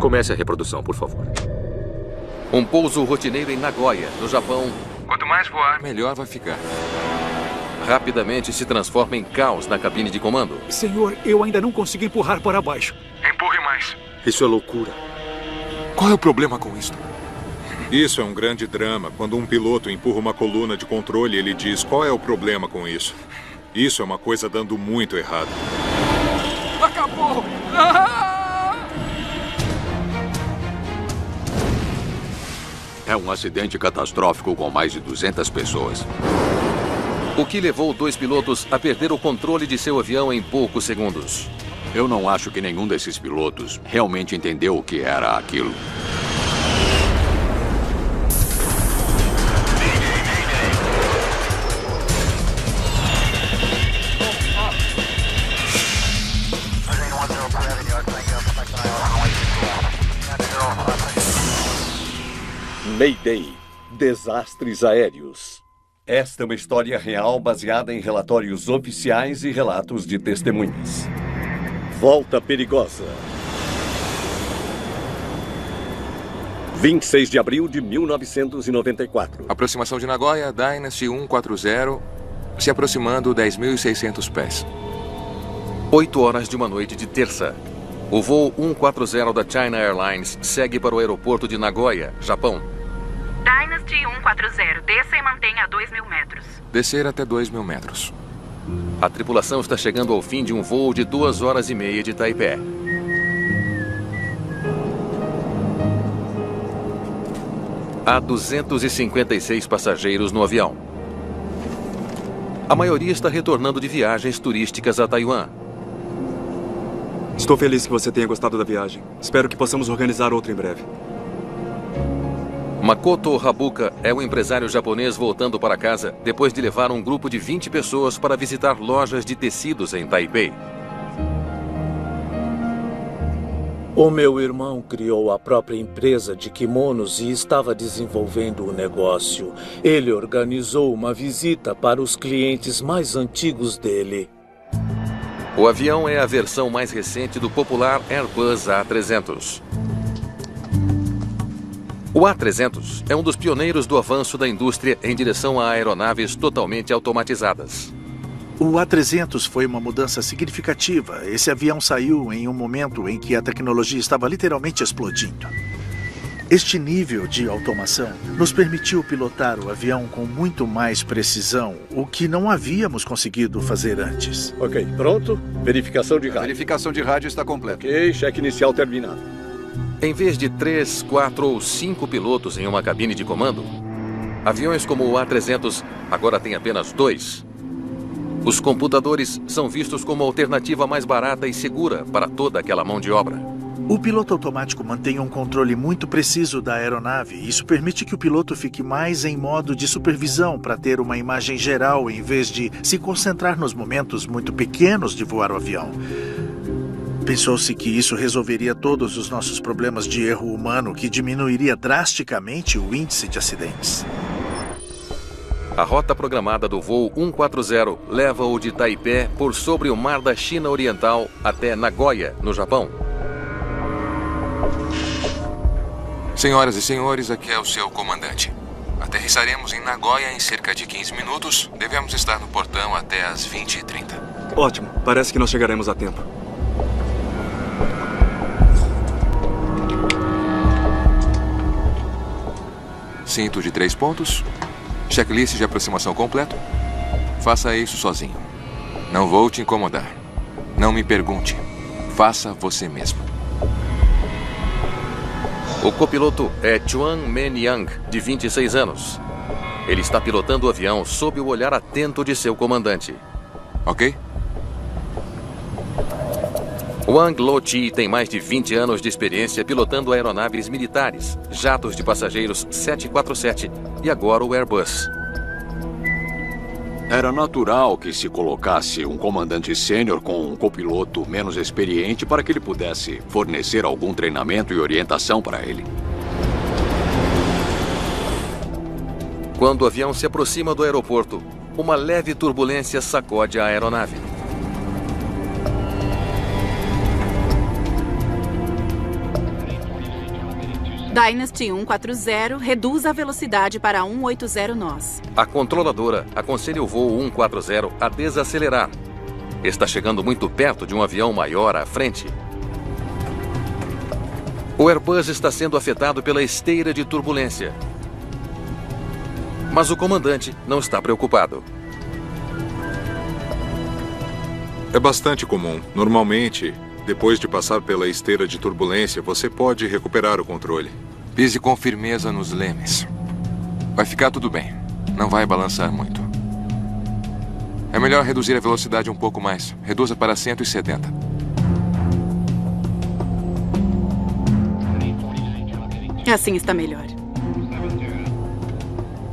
Comece a reprodução, por favor. Um pouso rotineiro em Nagoya, no Japão. Quanto mais voar, melhor vai ficar. Rapidamente se transforma em caos na cabine de comando. Senhor, eu ainda não consigo empurrar para baixo. Empurre mais. Isso é loucura. Qual é o problema com isso? Isso é um grande drama. Quando um piloto empurra uma coluna de controle, ele diz: qual é o problema com isso? Isso é uma coisa dando muito errado. Acabou! É um acidente catastrófico com mais de 200 pessoas. O que levou 2 pilotos a perder o controle de seu avião em poucos segundos. Eu não acho que nenhum desses pilotos realmente entendeu o que era aquilo. Mayday. Desastres aéreos. Esta é uma história real baseada em relatórios oficiais e relatos de testemunhas. Volta perigosa. 26 de abril de 1994. Aproximação de Nagoya, Dynasty 140, se aproximando 10.600 pés. 8 horas de uma noite de terça. O voo 140 da China Airlines segue para o aeroporto de Nagoya, Japão. Dynasty 140, desça e mantenha a 2.000 metros. Descer até 2.000 metros. A tripulação está chegando ao fim de um voo de 2 horas e meia de Taipei. Há 256 passageiros no avião. A maioria está retornando de viagens turísticas a Taiwan. Estou feliz que você tenha gostado da viagem. Espero que possamos organizar outra em breve. Makoto Habuka é um empresário japonês voltando para casa depois de levar um grupo de 20 pessoas para visitar lojas de tecidos em Taipei. O meu irmão criou a própria empresa de kimonos e estava desenvolvendo o negócio. Ele organizou uma visita para os clientes mais antigos dele. O avião é a versão mais recente do popular Airbus A300. O A300 é um dos pioneiros do avanço da indústria em direção a aeronaves totalmente automatizadas. O A300 foi uma mudança significativa. Esse avião saiu em um momento em que a tecnologia estava literalmente explodindo. Este nível de automação nos permitiu pilotar o avião com muito mais precisão, o que não havíamos conseguido fazer antes. Ok, pronto? Verificação de rádio. A verificação de rádio está completa. Ok, cheque inicial terminado. Em vez de 3, 4 ou 5 pilotos em uma cabine de comando, aviões como o A300 agora têm apenas 2. Os computadores são vistos como a alternativa mais barata e segura para toda aquela mão de obra. O piloto automático mantém um controle muito preciso da aeronave. Isso permite que o piloto fique mais em modo de supervisão para ter uma imagem geral em vez de se concentrar nos momentos muito pequenos de voar o avião. Pensou-se que isso resolveria todos os nossos problemas de erro humano, que diminuiria drasticamente o índice de acidentes. A rota programada do voo 140 leva-o de Taipei por sobre o mar da China Oriental até Nagoya, no Japão. Senhoras e senhores, aqui é o seu comandante. Aterrissaremos em Nagoya em cerca de 15 minutos. Devemos estar no portão até às 20h30. Ótimo. Parece que nós chegaremos a tempo. Cinto de 3 pontos. Checklist de aproximação completo. Faça isso sozinho. Não vou te incomodar. Não me pergunte. Faça você mesmo. O copiloto é Chuan Men Yang, de 26 anos. Ele está pilotando o avião sob o olhar atento de seu comandante. Ok? Wang Lo-chi tem mais de 20 anos de experiência pilotando aeronaves militares, jatos de passageiros 747 e agora o Airbus. Era natural que se colocasse um comandante sênior com um copiloto menos experiente para que ele pudesse fornecer algum treinamento e orientação para ele. Quando o avião se aproxima do aeroporto, uma leve turbulência sacode a aeronave. Dynasty 140, reduz a velocidade para 180 nós. A controladora aconselha o voo 140 a desacelerar. Está chegando muito perto de um avião maior à frente. O Airbus está sendo afetado pela esteira de turbulência. Mas o comandante não está preocupado. É bastante comum. Normalmente, depois de passar pela esteira de turbulência, você pode recuperar o controle. Pise com firmeza nos lemes. Vai ficar tudo bem. Não vai balançar muito. É melhor reduzir a velocidade um pouco mais. Reduza para 170. Assim está melhor.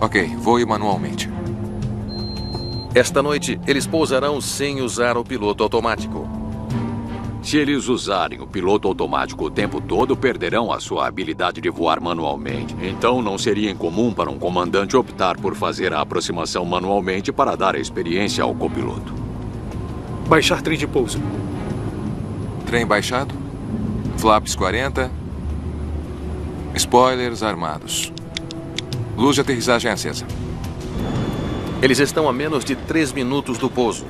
Ok, voe manualmente. Esta noite, eles pousarão sem usar o piloto automático. Se eles usarem o piloto automático o tempo todo, perderão a sua habilidade de voar manualmente. Então, não seria incomum para um comandante optar por fazer a aproximação manualmente para dar a experiência ao copiloto. Baixar trem de pouso. Trem baixado. Flaps 40. Spoilers armados. Luz de aterrissagem acesa. Eles estão a menos de 3 minutos do pouso.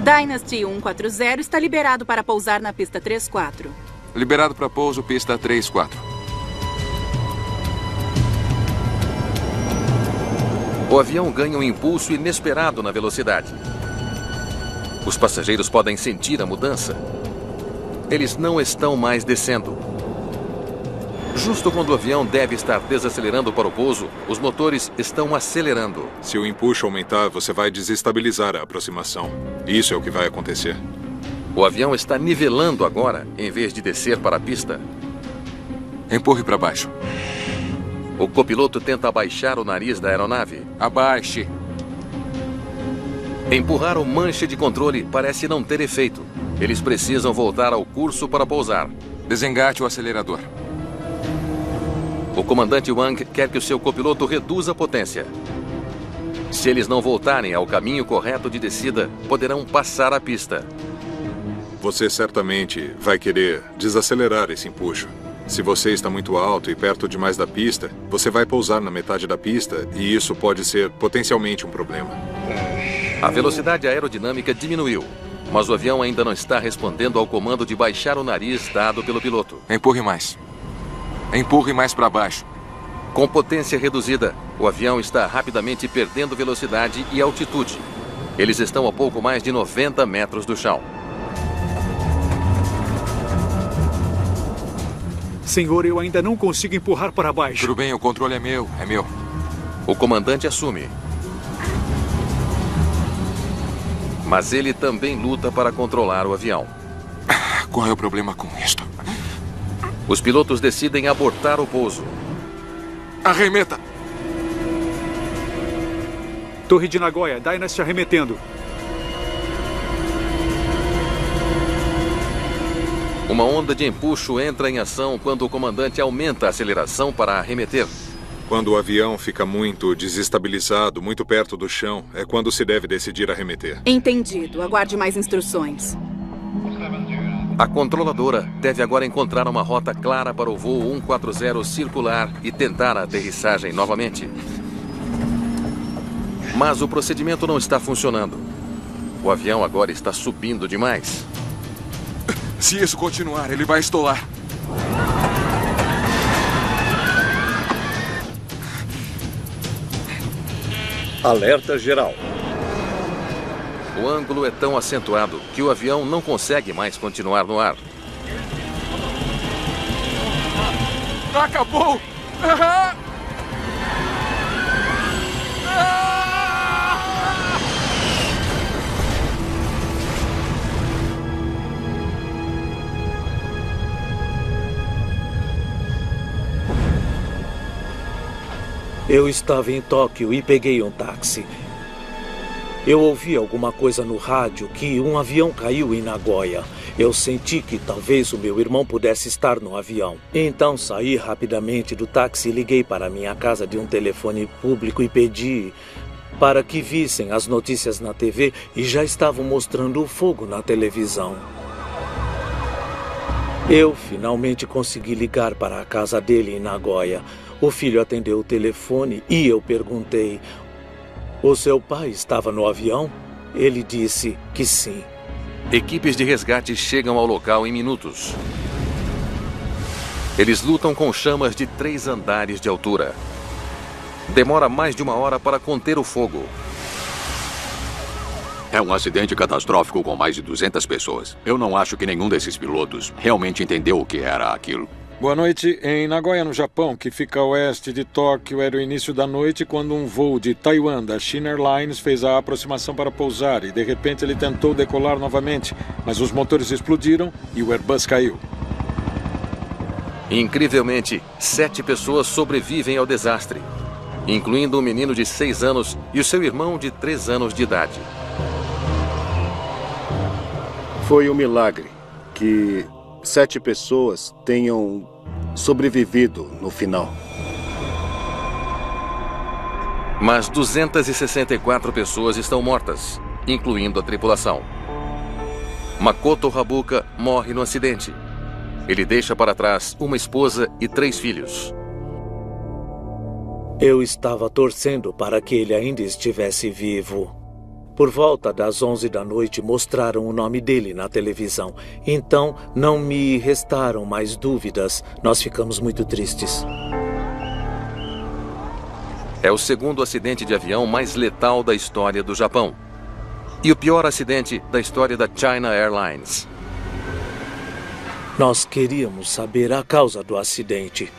Dynasty 140 está liberado para pousar na pista 34. Liberado para pouso, pista 34. O avião ganha um impulso inesperado na velocidade. Os passageiros podem sentir a mudança. Eles não estão mais descendo. Justo quando o avião deve estar desacelerando para o pouso, os motores estão acelerando. Se o empuxo aumentar, você vai desestabilizar a aproximação. Isso é o que vai acontecer. O avião está nivelando agora, em vez de descer para a pista. Empurre para baixo. O copiloto tenta abaixar o nariz da aeronave. Abaixe. Empurrar o manche de controle parece não ter efeito. Eles precisam voltar ao curso para pousar. Desengate o acelerador. O comandante Wang quer que o seu copiloto reduza a potência. Se eles não voltarem ao caminho correto de descida, poderão passar a pista. Você certamente vai querer desacelerar esse empuxo. Se você está muito alto e perto demais da pista, você vai pousar na metade da pista e isso pode ser potencialmente um problema. A velocidade aerodinâmica diminuiu, mas o avião ainda não está respondendo ao comando de baixar o nariz dado pelo piloto. Empurre mais. Empurre mais para baixo. Com potência reduzida, o avião está rapidamente perdendo velocidade e altitude. Eles estão a pouco mais de 90 metros do chão. Senhor, eu ainda não consigo empurrar para baixo. Tudo bem, o controle é meu. É meu. O comandante assume. Mas ele também luta para controlar o avião. Qual é o problema com isto? Os pilotos decidem abortar o pouso. Arremeta! Torre de Nagoya, Dynasty arremetendo. Uma onda de empuxo entra em ação quando o comandante aumenta a aceleração para arremeter. Quando o avião fica muito desestabilizado, muito perto do chão, é quando se deve decidir arremeter. Entendido. Aguarde mais instruções. A controladora deve agora encontrar uma rota clara para o voo 140 circular e tentar a aterrissagem novamente. Mas o procedimento não está funcionando. O avião agora está subindo demais. Se isso continuar, ele vai estolar. Alerta geral. O ângulo é tão acentuado que o avião não consegue mais continuar no ar. Acabou! Eu estava em Tóquio e peguei um táxi. Eu ouvi alguma coisa no rádio que um avião caiu em Nagoya. Eu senti que talvez o meu irmão pudesse estar no avião. Então saí rapidamente do táxi e liguei para minha casa de um telefone público e pedi para que vissem as notícias na TV e já estavam mostrando o fogo na televisão. Eu finalmente consegui ligar para a casa dele em Nagoya. O filho atendeu o telefone e eu perguntei: o seu pai estava no avião? Ele disse que sim. Equipes de resgate chegam ao local em minutos. Eles lutam com chamas de 3 andares de altura. Demora mais de 1 hora para conter o fogo. É um acidente catastrófico com mais de 200 pessoas. Eu não acho que nenhum desses pilotos realmente entendeu o que era aquilo. Boa noite. Em Nagoya, no Japão, que fica a oeste de Tóquio, era o início da noite quando um voo de Taiwan da China Airlines fez a aproximação para pousar e, de repente, ele tentou decolar novamente, mas os motores explodiram e o Airbus caiu. Incrivelmente, 7 pessoas sobrevivem ao desastre, incluindo um menino de 6 anos e o seu irmão de 3 anos de idade. Foi um milagre que 7 pessoas tenham sobrevivido no final. Mas 264 pessoas estão mortas, incluindo a tripulação. Makoto Habuka morre no acidente. Ele deixa para trás uma esposa e 3 filhos. Eu estava torcendo para que ele ainda estivesse vivo. Por volta das 11 da noite, mostraram o nome dele na televisão. Então, não me restaram mais dúvidas. Nós ficamos muito tristes. É o segundo acidente de avião mais letal da história do Japão. E o pior acidente da história da China Airlines. Nós queríamos saber a causa do acidente.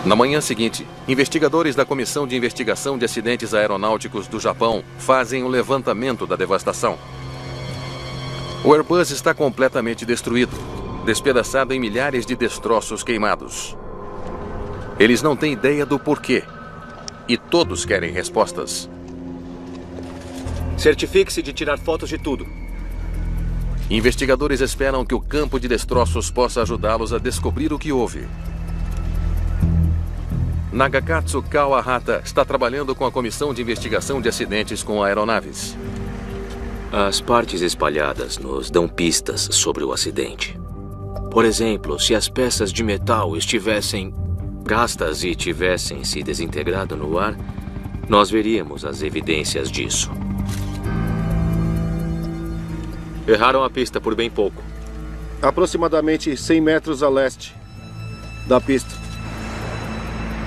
Na manhã seguinte, investigadores da Comissão de Investigação de Acidentes Aeronáuticos do Japão fazem um levantamento da devastação. O Airbus está completamente destruído, despedaçado em milhares de destroços queimados. Eles não têm ideia do porquê. E todos querem respostas. Certifique-se de tirar fotos de tudo. Investigadores esperam que o campo de destroços possa ajudá-los a descobrir o que houve. Nagakatsu Kawahata está trabalhando com a Comissão de Investigação de Acidentes com Aeronaves. As partes espalhadas nos dão pistas sobre o acidente. Por exemplo, se as peças de metal estivessem gastas e tivessem se desintegrado no ar, nós veríamos as evidências disso. Erraram a pista por bem pouco. Aproximadamente 100 metros a leste da pista.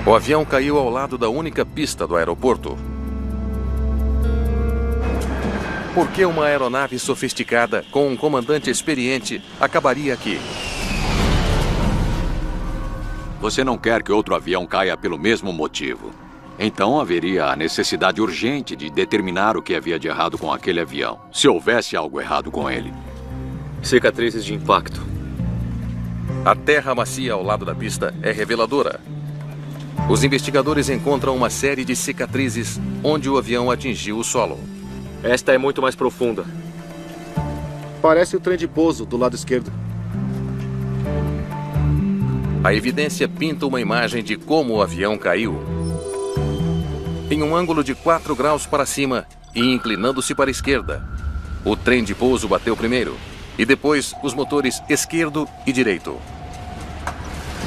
O avião caiu ao lado da única pista do aeroporto. Por que uma aeronave sofisticada com um comandante experiente acabaria aqui? Você não quer que outro avião caia pelo mesmo motivo. Então haveria a necessidade urgente de determinar o que havia de errado com aquele avião, se houvesse algo errado com ele. Cicatrizes de impacto. A terra macia ao lado da pista é reveladora. Os investigadores encontram uma série de cicatrizes onde o avião atingiu o solo. Esta é muito mais profunda. Parece o trem de pouso do lado esquerdo. A evidência pinta uma imagem de como o avião caiu. Em um ângulo de 4 graus para cima e inclinando-se para a esquerda. O trem de pouso bateu primeiro e depois os motores esquerdo e direito.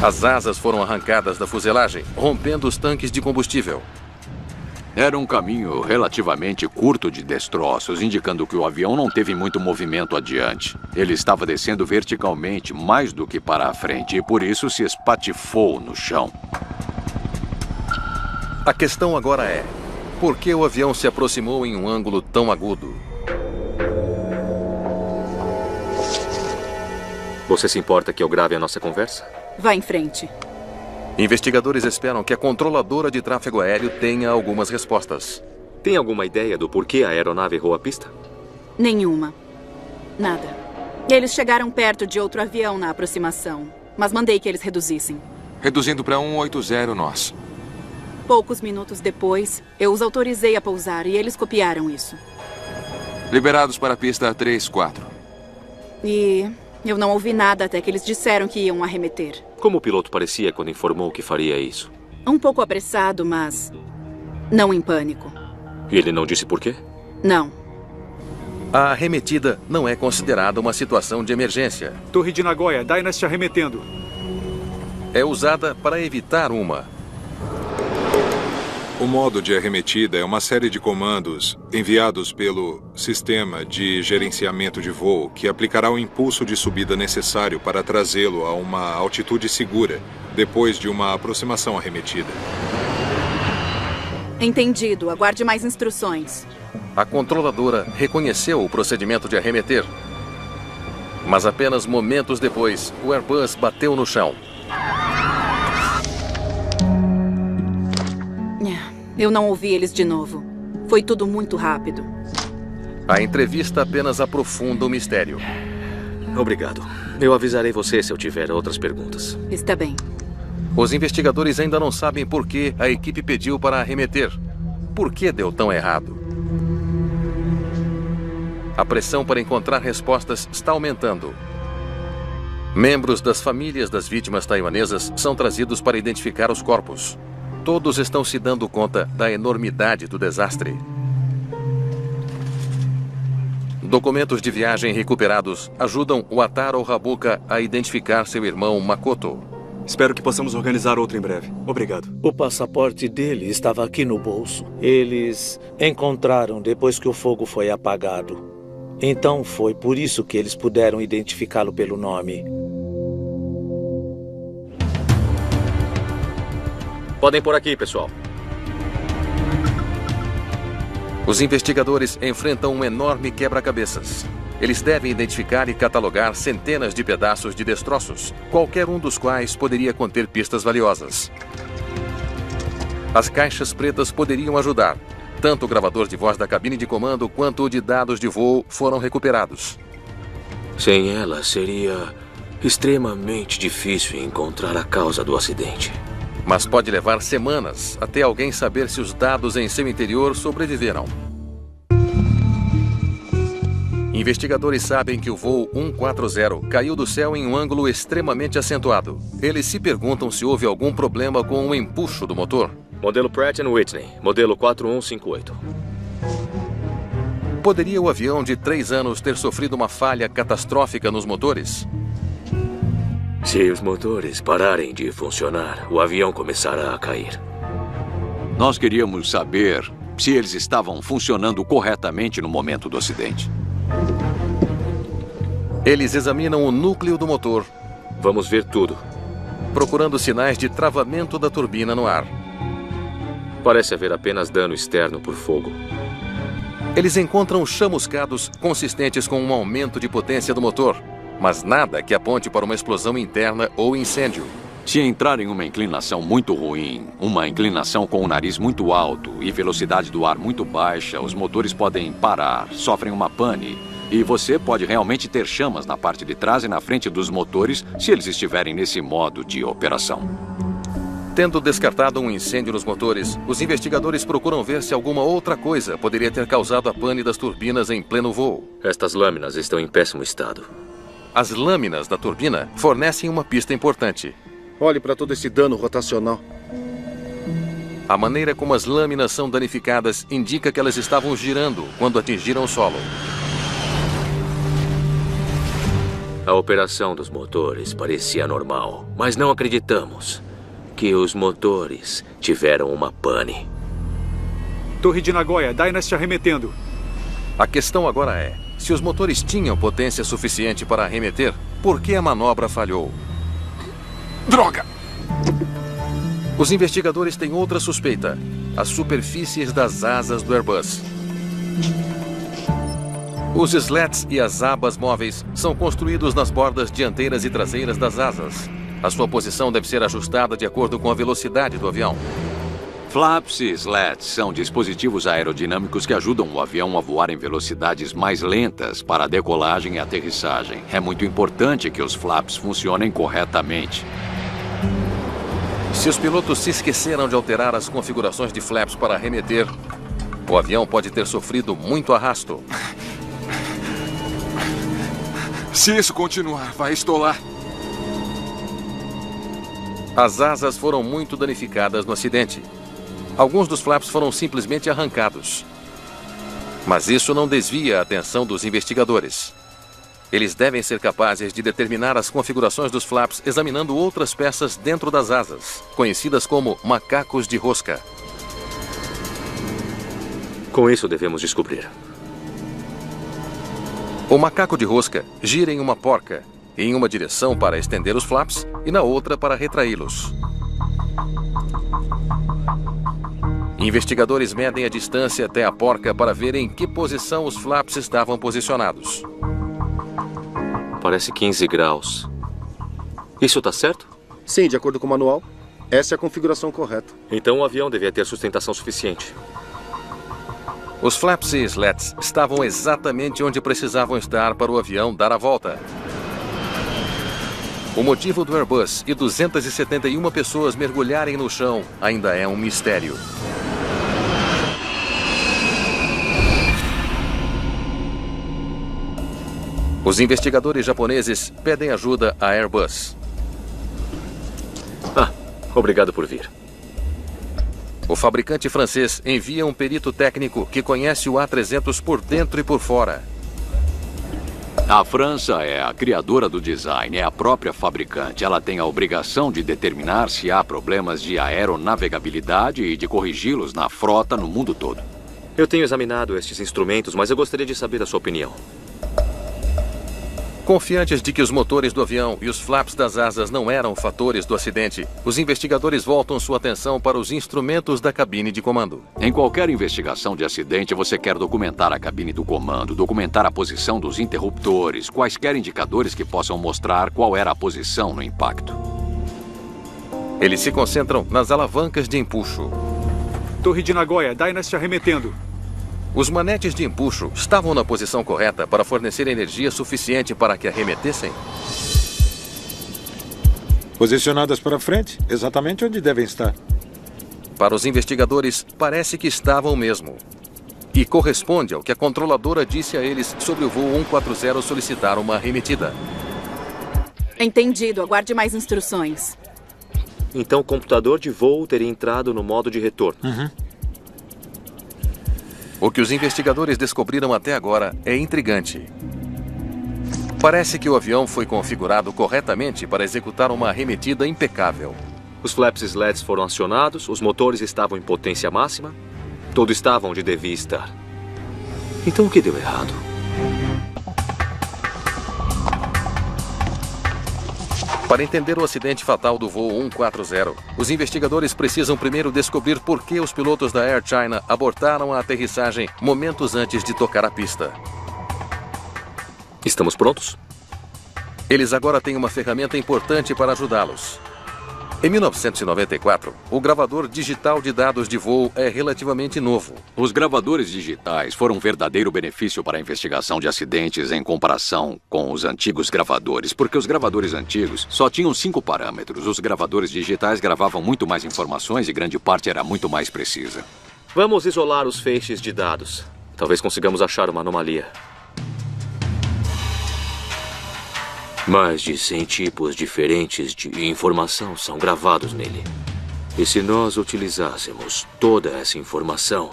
As asas foram arrancadas da fuselagem, rompendo os tanques de combustível. Era um caminho relativamente curto de destroços, indicando que o avião não teve muito movimento adiante. Ele estava descendo verticalmente mais do que para a frente e por isso se espatifou no chão. A questão agora é: por que o avião se aproximou em um ângulo tão agudo? Você se importa que eu grave a nossa conversa? Vá em frente. Investigadores esperam que a controladora de tráfego aéreo tenha algumas respostas. Tem alguma ideia do porquê a aeronave errou a pista? Nenhuma. Nada. Eles chegaram perto de outro avião na aproximação, mas mandei que eles reduzissem. Reduzindo para 180 nós. Poucos minutos depois, eu os autorizei a pousar e eles copiaram isso. Liberados para a pista 34. E eu não ouvi nada até que eles disseram que iam arremeter. Como o piloto parecia quando informou que faria isso? Um pouco apressado, mas Não em pânico. E ele não disse por quê? Não. A arremetida não é considerada uma situação de emergência. Torre de Nagoya, Dynasty arremetendo. É usada para evitar uma. O modo de arremetida é uma série de comandos enviados pelo sistema de gerenciamento de voo que aplicará o impulso de subida necessário para trazê-lo a uma altitude segura depois de uma aproximação arremetida. Entendido. Aguarde mais instruções. A controladora reconheceu o procedimento de arremeter. Mas apenas momentos depois, o Airbus bateu no chão. Eu não ouvi eles de novo. Foi tudo muito rápido. A entrevista apenas aprofunda o mistério. Obrigado. Eu avisarei você se eu tiver outras perguntas. Está bem. Os investigadores ainda não sabem por que a equipe pediu para arremeter. Por que deu tão errado? A pressão para encontrar respostas está aumentando. Membros das famílias das vítimas taiwanesas são trazidos para identificar os corpos. Todos estão se dando conta da enormidade do desastre. Documentos de viagem recuperados ajudam o Ataro Habuka a identificar seu irmão Makoto. Espero que possamos organizar outro em breve. Obrigado. O passaporte dele estava aqui no bolso. Eles encontraram depois que o fogo foi apagado. Então foi por isso que eles puderam identificá-lo pelo nome. Podem por aqui, pessoal. Os investigadores enfrentam um enorme quebra-cabeças. Eles devem identificar e catalogar centenas de pedaços de destroços, qualquer um dos quais poderia conter pistas valiosas. As caixas pretas poderiam ajudar. Tanto o gravador de voz da cabine de comando quanto o de dados de voo foram recuperados. Sem ela, seria extremamente difícil encontrar a causa do acidente. Mas pode levar semanas até alguém saber se os dados em seu interior sobreviveram. Investigadores sabem que o voo 140 caiu do céu em um ângulo extremamente acentuado. Eles se perguntam se houve algum problema com o empuxo do motor. Modelo Pratt & Whitney, modelo 4158. Poderia o avião de 3 anos ter sofrido uma falha catastrófica nos motores? Se os motores pararem de funcionar, o avião começará a cair. Nós queríamos saber se eles estavam funcionando corretamente no momento do acidente. Eles examinam o núcleo do motor. Vamos ver tudo. Procurando sinais de travamento da turbina no ar. Parece haver apenas dano externo por fogo. Eles encontram chamuscados consistentes com um aumento de potência do motor, mas nada que aponte para uma explosão interna ou incêndio. Se entrar em uma inclinação muito ruim, uma inclinação com o nariz muito alto e velocidade do ar muito baixa, os motores podem parar, sofrem uma pane, e você pode realmente ter chamas na parte de trás e na frente dos motores se eles estiverem nesse modo de operação. Tendo descartado um incêndio nos motores, os investigadores procuram ver se alguma outra coisa poderia ter causado a pane das turbinas em pleno voo. Estas lâminas estão em péssimo estado. As lâminas da turbina fornecem uma pista importante. Olhe para todo esse dano rotacional. A maneira como as lâminas são danificadas indica que elas estavam girando quando atingiram o solo. A operação dos motores parecia normal, mas não acreditamos que os motores tiveram uma pane. Torre de Nagoya, Dynasty arremetendo. A questão agora é, se os motores tinham potência suficiente para arremeter, por que a manobra falhou? Droga! Os investigadores têm outra suspeita: as superfícies das asas do Airbus. Os slats e as abas móveis são construídos nas bordas dianteiras e traseiras das asas. A sua posição deve ser ajustada de acordo com a velocidade do avião. Flaps e slats são dispositivos aerodinâmicos que ajudam o avião a voar em velocidades mais lentas para a decolagem e aterrissagem. É muito importante que os flaps funcionem corretamente. Se os pilotos se esqueceram de alterar as configurações de flaps para arremeter, o avião pode ter sofrido muito arrasto. Se isso continuar, vai estolar. As asas foram muito danificadas no acidente. Alguns dos flaps foram simplesmente arrancados. Mas isso não desvia a atenção dos investigadores. Eles devem ser capazes de determinar as configurações dos flaps examinando outras peças dentro das asas, conhecidas como macacos de rosca. Com isso, devemos descobrir. O macaco de rosca gira em uma porca, em uma direção para estender os flaps e na outra para retraí-los. Investigadores medem a distância até a porca para ver em que posição os flaps estavam posicionados. Parece 15 graus. Isso está certo? Sim, de acordo com o manual. Essa é a configuração correta. Então o avião devia ter sustentação suficiente. Os flaps e slats estavam exatamente onde precisavam estar para o avião dar a volta. O motivo do Airbus e 271 pessoas mergulharem no chão ainda é um mistério. Os investigadores japoneses pedem ajuda à Airbus. Obrigado por vir. O fabricante francês envia um perito técnico que conhece o A300 por dentro e por fora. A França é a criadora do design, é a própria fabricante. Ela tem a obrigação de determinar se há problemas de aeronavegabilidade e de corrigi-los na frota no mundo todo. Eu tenho examinado estes instrumentos, mas eu gostaria de saber a sua opinião. Confiantes de que os motores do avião e os flaps das asas não eram fatores do acidente, os investigadores voltam sua atenção para os instrumentos da cabine de comando. Em qualquer investigação de acidente, você quer documentar a cabine do comando, documentar a posição dos interruptores, quaisquer indicadores que possam mostrar qual era a posição no impacto. Eles se concentram nas alavancas de empuxo. Torre de Nagoya, Dynasty arremetendo. Os manetes de empuxo estavam na posição correta para fornecer energia suficiente para que arremetessem? Posicionadas para frente, exatamente onde devem estar. Para os investigadores, parece que estavam mesmo. E corresponde ao que a controladora disse a eles sobre o voo 140 solicitar uma arremetida. Entendido. Aguarde mais instruções. Então o computador de voo teria entrado no modo de retorno. O que os investigadores descobriram até agora é intrigante. Parece que o avião foi configurado corretamente para executar uma arremetida impecável. Os flaps e slats foram acionados, os motores estavam em potência máxima, tudo estava onde devia estar. Então o que deu errado? Para entender o acidente fatal do voo 140, os investigadores precisam primeiro descobrir por que os pilotos da Air China abortaram a aterrissagem momentos antes de tocar a pista. Estamos prontos? Eles agora têm uma ferramenta importante para ajudá-los. Em 1994, o gravador digital de dados de voo é relativamente novo. Os gravadores digitais foram um verdadeiro benefício para a investigação de acidentes em comparação com os antigos gravadores, porque os gravadores antigos só tinham 5 parâmetros. Os gravadores digitais gravavam muito mais informações e grande parte era muito mais precisa. Vamos isolar os feixes de dados. Talvez consigamos achar uma anomalia. Mais de 100 tipos diferentes de informação são gravados nele. E se nós utilizássemos toda essa informação,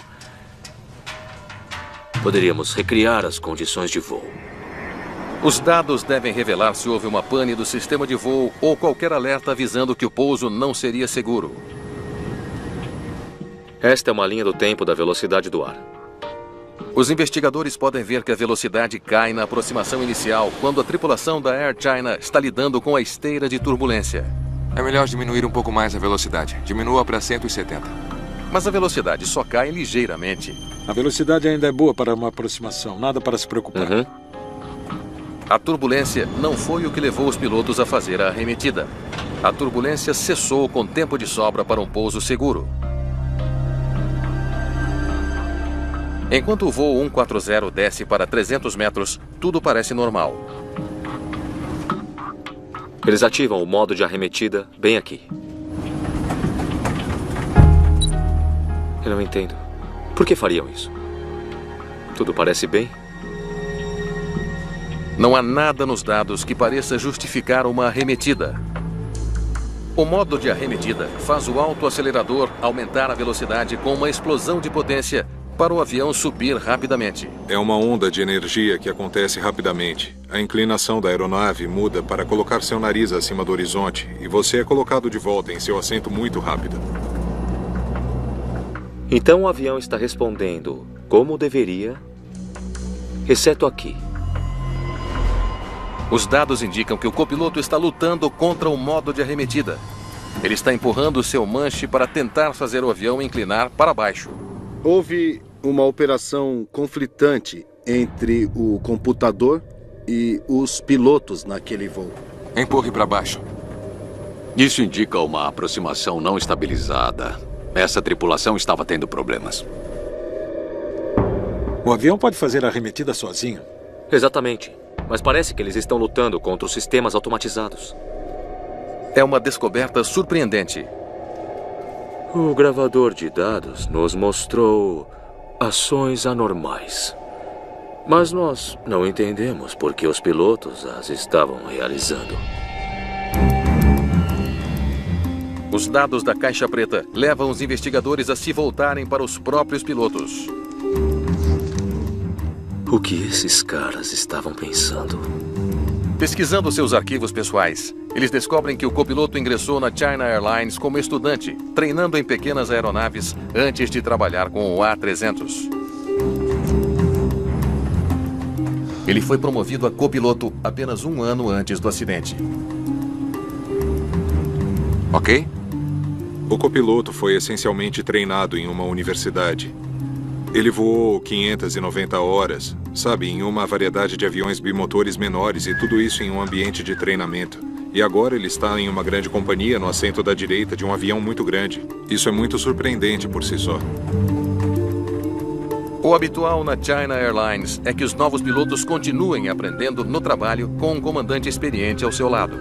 poderíamos recriar as condições de voo. Os dados devem revelar se houve uma pane do sistema de voo ou qualquer alerta avisando que o pouso não seria seguro. Esta é uma linha do tempo da velocidade do ar. Os investigadores podem ver que a velocidade cai na aproximação inicial quando a tripulação da Air China está lidando com a esteira de turbulência. É melhor diminuir um pouco mais a velocidade. Diminua para 170. Mas a velocidade só cai ligeiramente. A velocidade ainda é boa para uma aproximação, nada para se preocupar. A turbulência não foi o que levou os pilotos a fazer a arremetida. A turbulência cessou com tempo de sobra para um pouso seguro. Enquanto o voo 140 desce para 300 metros, tudo parece normal. Eles ativam o modo de arremetida bem aqui. Eu não entendo. Por que fariam isso? Tudo parece bem? Não há nada nos dados que pareça justificar uma arremetida. O modo de arremetida faz o autoacelerador aumentar a velocidade com uma explosão de potência para o avião subir rapidamente. É uma onda de energia que acontece rapidamente. A inclinação da aeronave muda para colocar seu nariz acima do horizonte e você é colocado de volta em seu assento muito rápido. Então o avião está respondendo como deveria, exceto aqui. Os dados indicam que o copiloto está lutando contra o modo de arremetida. Ele está empurrando seu manche para tentar fazer o avião inclinar para baixo. Houve uma operação conflitante entre o computador e os pilotos naquele voo. Empurre para baixo. Isso indica uma aproximação não estabilizada. Essa tripulação estava tendo problemas. O avião pode fazer a arremetida sozinho. Exatamente. Mas parece que eles estão lutando contra os sistemas automatizados. É uma descoberta surpreendente. O gravador de dados nos mostrou ações anormais. Mas nós não entendemos por que os pilotos as estavam realizando. Os dados da caixa preta levam os investigadores a se voltarem para os próprios pilotos. O que esses caras estavam pensando? Pesquisando seus arquivos pessoais, eles descobrem que o copiloto ingressou na China Airlines como estudante, treinando em pequenas aeronaves antes de trabalhar com o A300. Ele foi promovido a copiloto apenas 1 ano antes do acidente. Ok? O copiloto foi essencialmente treinado em uma universidade. Ele voou 590 horas, sabe, em uma variedade de aviões bimotores menores e tudo isso em um ambiente de treinamento. E agora ele está em uma grande companhia no assento da direita de um avião muito grande. Isso é muito surpreendente por si só. O habitual na China Airlines é que os novos pilotos continuem aprendendo no trabalho com um comandante experiente ao seu lado.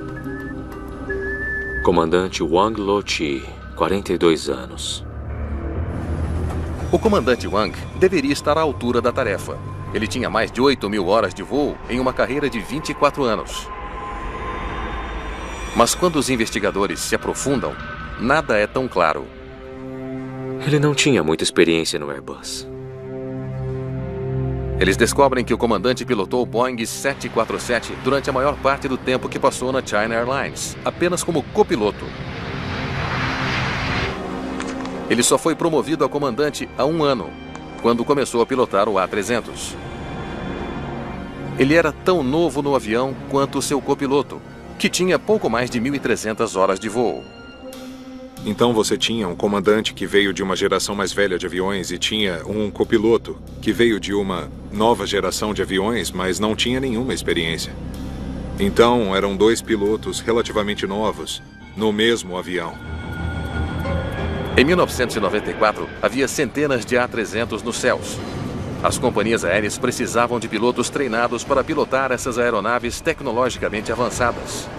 Comandante Wang Lo-Chi, 42 anos. O comandante Wang deveria estar à altura da tarefa. Ele tinha mais de 8.000 horas de voo em uma carreira de 24 anos. Mas quando os investigadores se aprofundam, nada é tão claro. Ele não tinha muita experiência no Airbus. Eles descobrem que o comandante pilotou o Boeing 747 durante a maior parte do tempo que passou na China Airlines, apenas como copiloto. Ele só foi promovido a comandante há 1 ano, quando começou a pilotar o A300. Ele era tão novo no avião quanto o seu copiloto, que tinha pouco mais de 1.300 horas de voo. Então você tinha um comandante que veio de uma geração mais velha de aviões e tinha um copiloto que veio de uma nova geração de aviões, mas não tinha nenhuma experiência. Então eram 2 pilotos relativamente novos no mesmo avião. Em 1994, havia centenas de A300 nos céus. As companhias aéreas precisavam de pilotos treinados para pilotar essas aeronaves tecnologicamente avançadas.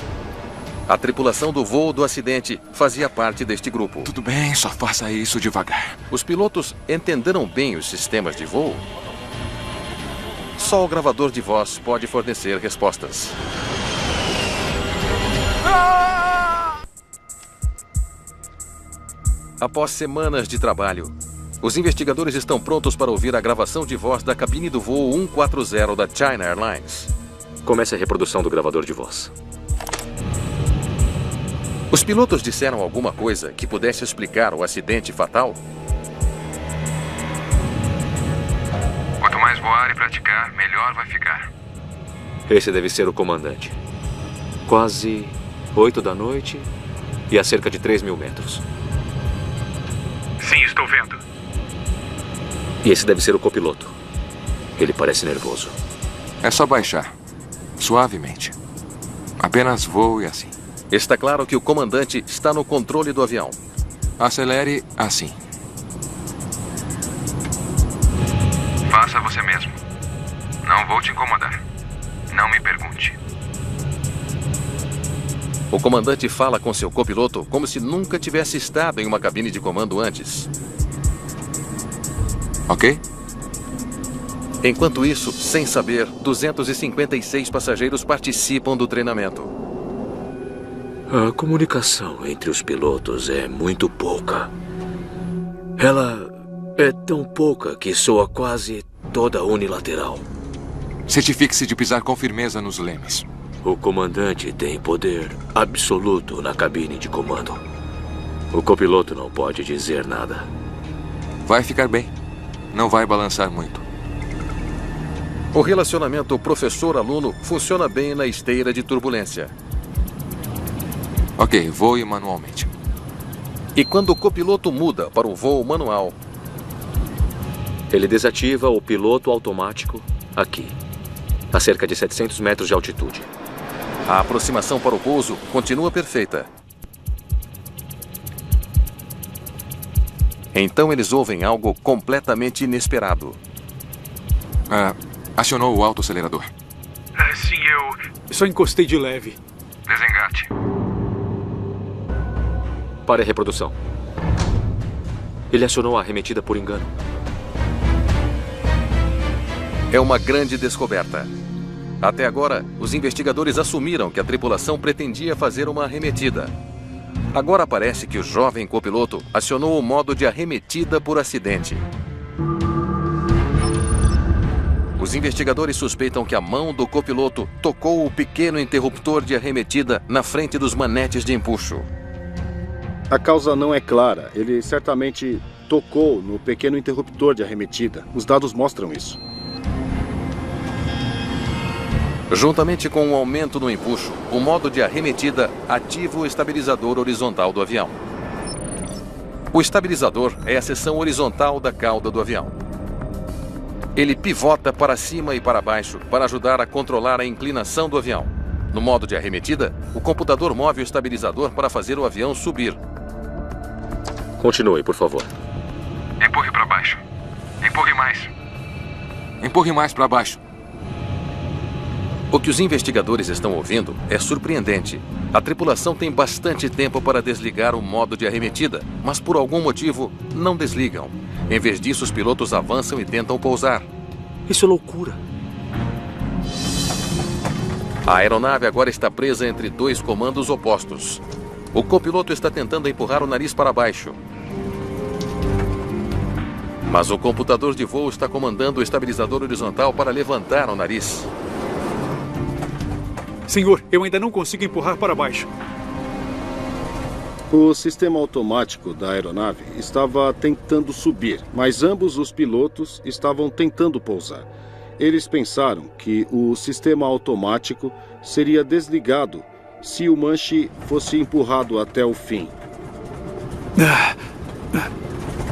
A tripulação do voo do acidente fazia parte deste grupo. Tudo bem, só faça isso devagar. Os pilotos entenderam bem os sistemas de voo? Só o gravador de voz pode fornecer respostas. Após semanas de trabalho, os investigadores estão prontos para ouvir a gravação de voz da cabine do voo 140 da China Airlines. Comece a reprodução do gravador de voz. Os pilotos disseram alguma coisa que pudesse explicar o acidente fatal? Quanto mais voar e praticar, melhor vai ficar. Esse deve ser o comandante. Quase 8 da noite e a cerca de 3.000 metros. Sim, estou vendo. E esse deve ser o copiloto. Ele parece nervoso. É só baixar. Suavemente. Apenas voe assim. Está claro que o comandante está no controle do avião. Acelere assim. Faça você mesmo. Não vou te incomodar. Não me pergunte. O comandante fala com seu copiloto como se nunca tivesse estado em uma cabine de comando antes. Ok? Enquanto isso, sem saber, 256 passageiros participam do treinamento. A comunicação entre os pilotos é muito pouca. Ela é tão pouca que soa quase toda unilateral. Certifique-se de pisar com firmeza nos lemes. O comandante tem poder absoluto na cabine de comando. O copiloto não pode dizer nada. Vai ficar bem. Não vai balançar muito. O relacionamento professor-aluno funciona bem na esteira de turbulência. Ok, voe manualmente. E quando o copiloto muda para o voo manual, ele desativa o piloto automático aqui, a cerca de 700 metros de altitude. A aproximação para o pouso continua perfeita. Então eles ouvem algo completamente inesperado. Acionou o autoacelerador. Sim, eu só encostei de leve. Desengate. Pare a reprodução. Ele acionou a arremetida por engano. É uma grande descoberta. Até agora, os investigadores assumiram que a tripulação pretendia fazer uma arremetida. Agora parece que o jovem copiloto acionou o modo de arremetida por acidente. Os investigadores suspeitam que a mão do copiloto tocou o pequeno interruptor de arremetida na frente dos manetes de empuxo. A causa não é clara. Ele certamente tocou no pequeno interruptor de arremetida. Os dados mostram isso. Juntamente com o aumento no empuxo, o modo de arremetida ativa o estabilizador horizontal do avião. O estabilizador é a seção horizontal da cauda do avião. Ele pivota para cima e para baixo para ajudar a controlar a inclinação do avião. No modo de arremetida, o computador move o estabilizador para fazer o avião subir. Continue, por favor. Empurre para baixo. Empurre mais. Empurre mais para baixo. O que os investigadores estão ouvindo é surpreendente. A tripulação tem bastante tempo para desligar o modo de arremetida, mas por algum motivo não desligam. Em vez disso, os pilotos avançam e tentam pousar. Isso é loucura. A aeronave agora está presa entre dois comandos opostos. O copiloto está tentando empurrar o nariz para baixo. Mas o computador de voo está comandando o estabilizador horizontal para levantar o nariz. Senhor, eu ainda não consigo empurrar para baixo. O sistema automático da aeronave estava tentando subir, mas ambos os pilotos estavam tentando pousar. Eles pensaram que o sistema automático seria desligado se o manche fosse empurrado até o fim.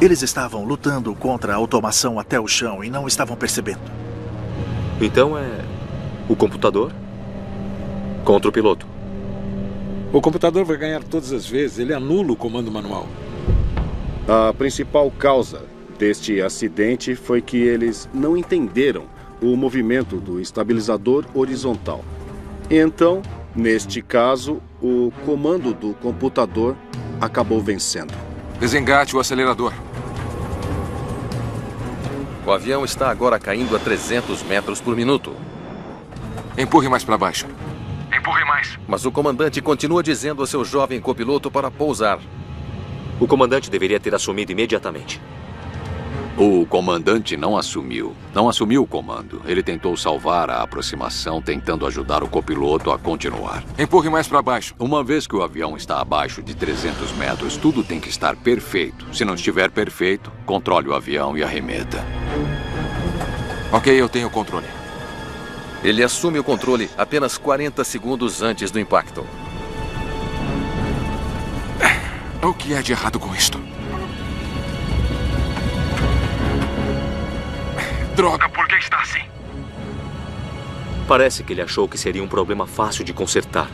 Eles estavam lutando contra a automação até o chão e não estavam percebendo. Então é o computador contra o piloto. O computador vai ganhar todas as vezes. Ele anula o comando manual. A principal causa deste acidente foi que eles não entenderam o movimento do estabilizador horizontal. Então, neste caso, o comando do computador acabou vencendo. Desengate o acelerador. O avião está agora caindo a 300 metros por minuto. Empurre mais para baixo. Empurre mais. Mas o comandante continua dizendo a seu jovem copiloto para pousar. O comandante deveria ter assumido imediatamente. O comandante não assumiu. Não assumiu o comando. Ele tentou salvar a aproximação, tentando ajudar o copiloto a continuar. Empurre mais para baixo. Uma vez que o avião está abaixo de 300 metros, tudo tem que estar perfeito. Se não estiver perfeito, controle o avião e arremeta. Ok, eu tenho o controle. Ele assume o controle apenas 40 segundos antes do impacto. O que é de errado com isto? Droga, por que está assim? Parece que ele achou que seria um problema fácil de consertar.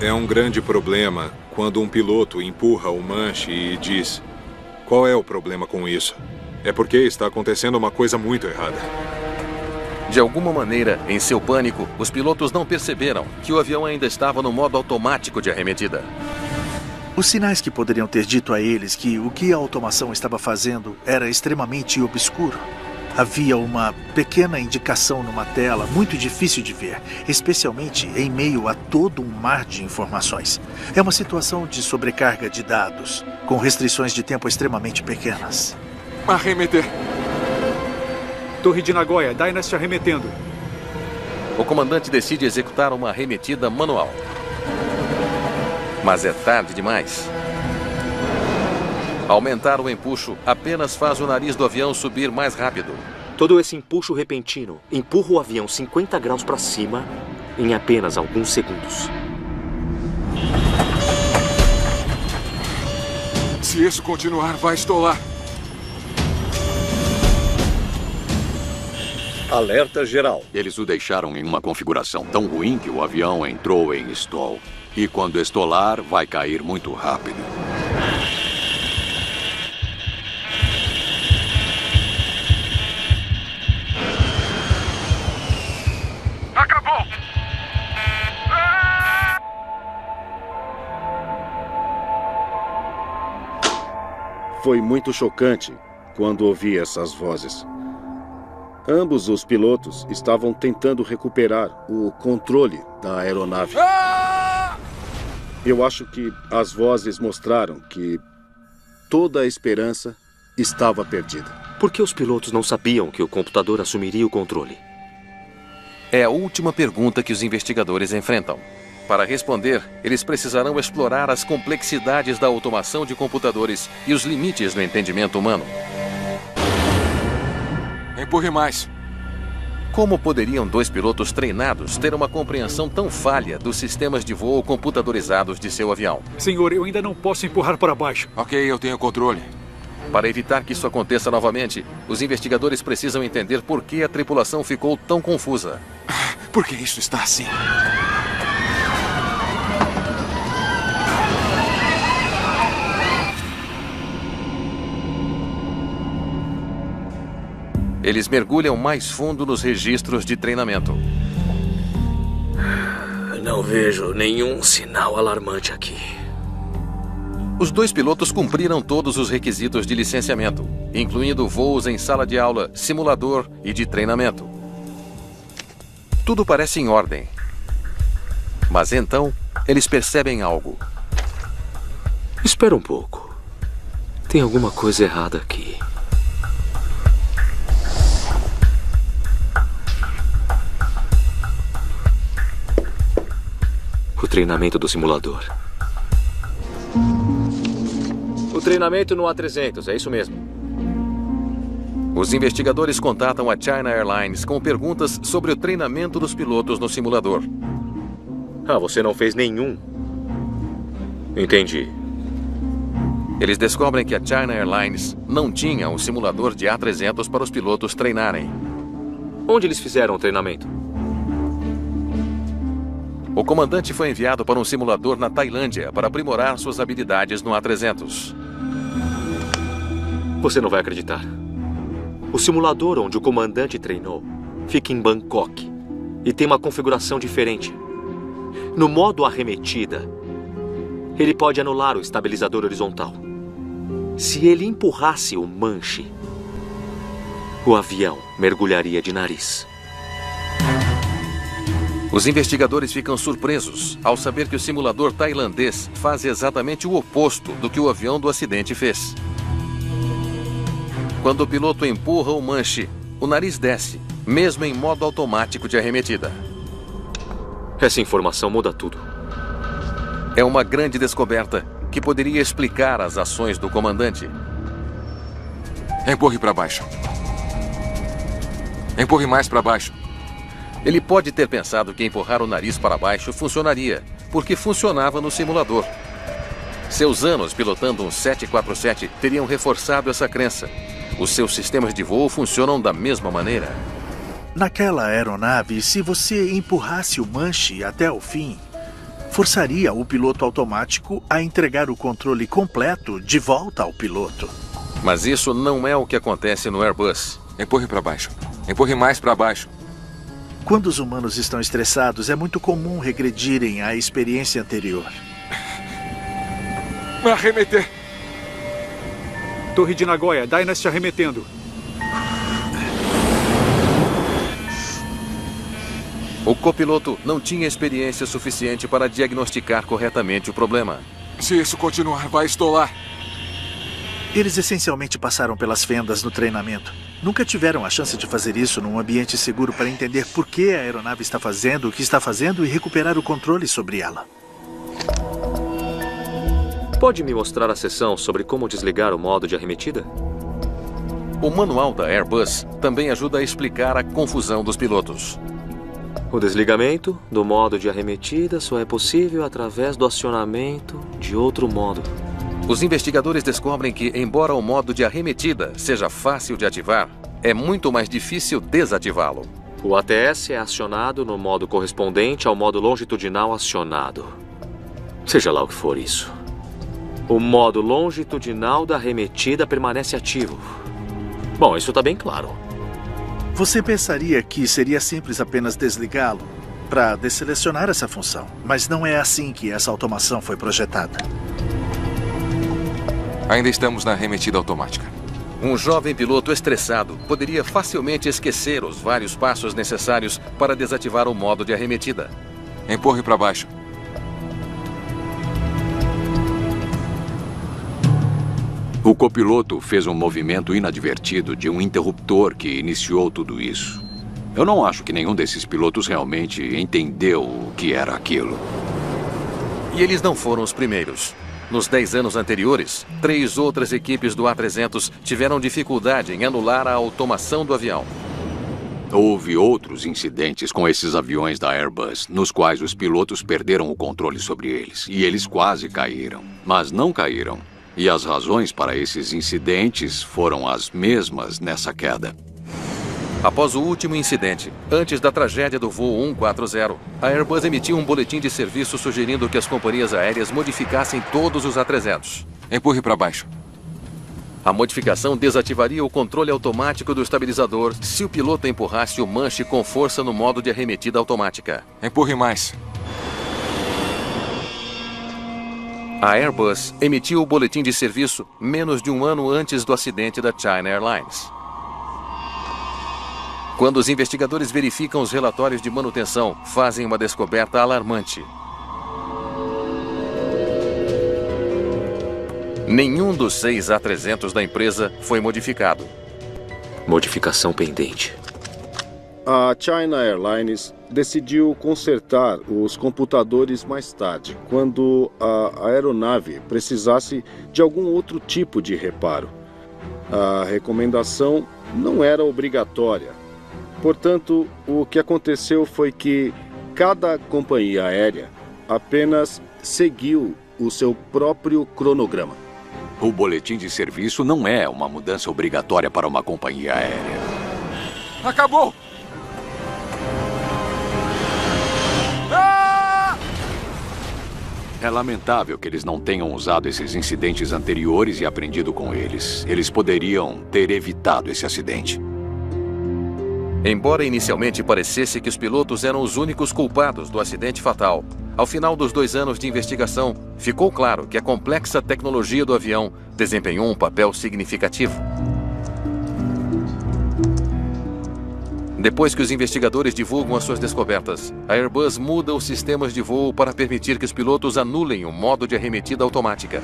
É um grande problema quando um piloto empurra o manche e diz: qual é o problema com isso? É porque está acontecendo uma coisa muito errada. De alguma maneira, em seu pânico, os pilotos não perceberam que o avião ainda estava no modo automático de arremetida. Os sinais que poderiam ter dito a eles que o que a automação estava fazendo era extremamente obscuro Havia uma pequena indicação numa tela muito difícil de ver, especialmente em meio a todo um mar de informações. É uma situação de sobrecarga de dados, com restrições de tempo extremamente pequenas. Arremeter. Torre de Nagoya, Dynasty arremetendo. O comandante decide executar uma arremetida manual. Mas é tarde demais. Aumentar o empuxo apenas faz o nariz do avião subir mais rápido. Todo esse empuxo repentino empurra o avião 50 graus para cima em apenas alguns segundos. Se isso continuar, vai estolar. Alerta geral. Eles o deixaram em uma configuração tão ruim que o avião entrou em stall. E quando estolar, vai cair muito rápido. Acabou! Foi muito chocante quando ouvi essas vozes. Ambos os pilotos estavam tentando recuperar o controle da aeronave. Eu acho que as vozes mostraram que toda a esperança estava perdida. Por que os pilotos não sabiam que o computador assumiria o controle? É a última pergunta que os investigadores enfrentam. Para responder, eles precisarão explorar as complexidades da automação de computadores e os limites do entendimento humano. Empurre mais. Como poderiam dois pilotos treinados ter uma compreensão tão falha dos sistemas de voo computadorizados de seu avião? Senhor, eu ainda não posso empurrar para baixo. Ok, eu tenho controle. Para evitar que isso aconteça novamente, os investigadores precisam entender por que a tripulação ficou tão confusa. Por que isso está assim? Eles mergulham mais fundo nos registros de treinamento. Não vejo nenhum sinal alarmante aqui. Os dois pilotos cumpriram todos os requisitos de licenciamento, incluindo voos em sala de aula, simulador e de treinamento. Tudo parece em ordem. Mas então, eles percebem algo. Espera um pouco. Tem alguma coisa errada aqui. O treinamento do simulador. O treinamento no A300, é isso mesmo. Os investigadores contatam a China Airlines com perguntas sobre o treinamento dos pilotos no simulador. Ah, você não fez nenhum. Entendi. Eles descobrem que a China Airlines não tinha um simulador de A300 para os pilotos treinarem. Onde eles fizeram o treinamento? O comandante foi enviado para um simulador na Tailândia para aprimorar suas habilidades no A300. Você não vai acreditar. O simulador onde o comandante treinou fica em Bangkok e tem uma configuração diferente. No modo arremetida, ele pode anular o estabilizador horizontal. Se ele empurrasse o manche, o avião mergulharia de nariz. Os investigadores ficam surpresos ao saber que o simulador tailandês faz exatamente o oposto do que o avião do acidente fez. Quando o piloto empurra o manche, o nariz desce, mesmo em modo automático de arremetida. Essa informação muda tudo. É uma grande descoberta que poderia explicar as ações do comandante. Empurre para baixo. Empurre mais para baixo. Ele pode ter pensado que empurrar o nariz para baixo funcionaria, porque funcionava no simulador. Seus anos pilotando um 747 teriam reforçado essa crença. Os seus sistemas de voo funcionam da mesma maneira. Naquela aeronave, se você empurrasse o manche até o fim, forçaria o piloto automático a entregar o controle completo de volta ao piloto. Mas isso não é o que acontece no Airbus. Empurre para baixo. Empurre mais para baixo. Quando os humanos estão estressados, é muito comum regredirem à experiência anterior. Arremeter. Torre de Nagoya, Dynasty arremetendo. O copiloto não tinha experiência suficiente para diagnosticar corretamente o problema. Se isso continuar, vai estolar. Eles essencialmente passaram pelas fendas no treinamento. Nunca tiveram a chance de fazer isso num ambiente seguro para entender por que a aeronave está fazendo o que está fazendo e recuperar o controle sobre ela. Pode me mostrar a seção sobre como desligar o modo de arremetida? O manual da Airbus também ajuda a explicar a confusão dos pilotos. O desligamento do modo de arremetida só é possível através do acionamento de outro modo. Os investigadores descobrem que, embora o modo de arremetida seja fácil de ativar, é muito mais difícil desativá-lo. O ATS é acionado no modo correspondente ao modo longitudinal acionado. Seja lá o que for isso. O modo longitudinal da arremetida permanece ativo. Bom, isso está bem claro. Você pensaria que seria simples apenas desligá-lo para desselecionar essa função, mas não é assim que essa automação foi projetada. Ainda estamos na arremetida automática. Um jovem piloto estressado poderia facilmente esquecer os vários passos necessários para desativar o modo de arremetida. Empurre para baixo. O copiloto fez um movimento inadvertido de um interruptor que iniciou tudo isso. Eu não acho que nenhum desses pilotos realmente entendeu o que era aquilo. E eles não foram os primeiros. Nos 10 anos anteriores, 3 outras equipes do A300 tiveram dificuldade em anular a automação do avião. Houve outros incidentes com esses aviões da Airbus, nos quais os pilotos perderam o controle sobre eles. E eles quase caíram, mas não caíram. E as razões para esses incidentes foram as mesmas nessa queda. Após o último incidente, antes da tragédia do voo 140, a Airbus emitiu um boletim de serviço sugerindo que as companhias aéreas modificassem todos os A300. Empurre para baixo. A modificação desativaria o controle automático do estabilizador se o piloto empurrasse o manche com força no modo de arremetida automática. Empurre mais. A Airbus emitiu o boletim de serviço menos de um ano antes do acidente da China Airlines. Quando os investigadores verificam os relatórios de manutenção, fazem uma descoberta alarmante. Nenhum dos 6 A300 da empresa foi modificado. Modificação pendente. A China Airlines decidiu consertar os computadores mais tarde, quando a aeronave precisasse de algum outro tipo de reparo. A recomendação não era obrigatória. Portanto, o que aconteceu foi que cada companhia aérea apenas seguiu o seu próprio cronograma. O boletim de serviço não é uma mudança obrigatória para uma companhia aérea. Acabou! É lamentável que eles não tenham usado esses incidentes anteriores e aprendido com eles. Eles poderiam ter evitado esse acidente. Embora inicialmente parecesse que os pilotos eram os únicos culpados do acidente fatal, ao final dos 2 anos de investigação, ficou claro que a complexa tecnologia do avião desempenhou um papel significativo. Depois que os investigadores divulgam as suas descobertas, a Airbus muda os sistemas de voo para permitir que os pilotos anulem o modo de arremetida automática.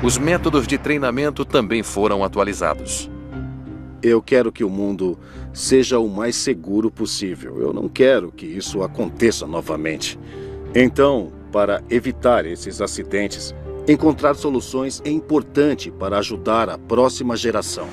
Os métodos de treinamento também foram atualizados. Eu quero que o mundo seja o mais seguro possível. Eu não quero que isso aconteça novamente. Então, para evitar esses acidentes, encontrar soluções é importante para ajudar a próxima geração.